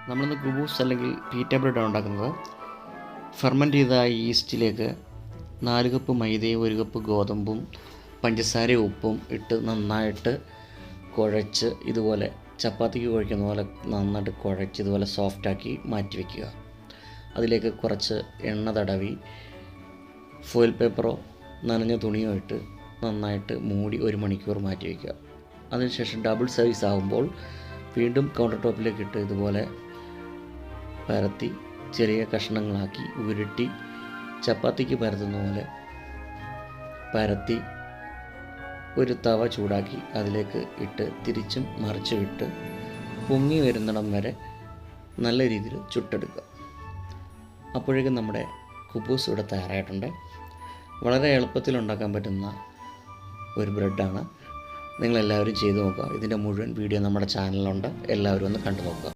നമ്മളിന്ന് കുബൂസ് അല്ലെങ്കിൽ പീറ്റ ബ്രെഡാണ് ഉണ്ടാക്കുന്നത്. ഫെർമെൻറ്റ് ചെയ്ത ഈസ്റ്റിലേക്ക് 4 കപ്പ് മൈദയും 1 കപ്പ് ഗോതമ്പും പഞ്ചസാരയും ഉപ്പും ഇട്ട് നന്നായിട്ട് കുഴച്ച് ഇതുപോലെ ചപ്പാത്തിക്ക് കുഴയ്ക്കുന്ന പോലെ നന്നായിട്ട് കുഴച്ച് ഇതുപോലെ സോഫ്റ്റാക്കി മാറ്റി വയ്ക്കുക. അതിലേക്ക് കുറച്ച് എണ്ണ തടവി ഫോയിൽ പേപ്പറോ നനഞ്ഞ തുണിയോ ഇട്ട് നന്നായിട്ട് മൂടി 1 മണിക്കൂർ മാറ്റി വയ്ക്കുക. അതിനുശേഷം ഡബിൾ സൈസ് ആകുമ്പോൾ വീണ്ടും കൗണ്ടർ ടോപ്പിലേക്ക് ഇട്ട് ഇതുപോലെ പരത്തി ചെറിയ കഷ്ണങ്ങളാക്കി ഉരുട്ടി ചപ്പാത്തിക്ക് പരത്തുന്ന പോലെ പരത്തി ഒരു തവ ചൂടാക്കി അതിലേക്ക് ഇട്ട് തിരിച്ചും മറിച്ചും ഇട്ട് പൊങ്ങി വരുന്നിടം വരെ നല്ല രീതിയിൽ ചുട്ടെടുക്കുക. അപ്പോഴേക്കും നമ്മുടെ കുബൂസ് ഇവിടെ തയ്യാറായിട്ടുണ്ട്. വളരെ എളുപ്പത്തിൽ ഉണ്ടാക്കാൻ പറ്റുന്ന ഒരു ബ്രെഡാണ്. നിങ്ങളെല്ലാവരും ചെയ്തു നോക്കുക. ഇതിൻ്റെ മുഴുവൻ വീഡിയോ നമ്മുടെ ചാനലിലുണ്ട്. എല്ലാവരും ഒന്ന് കണ്ടു നോക്കുക.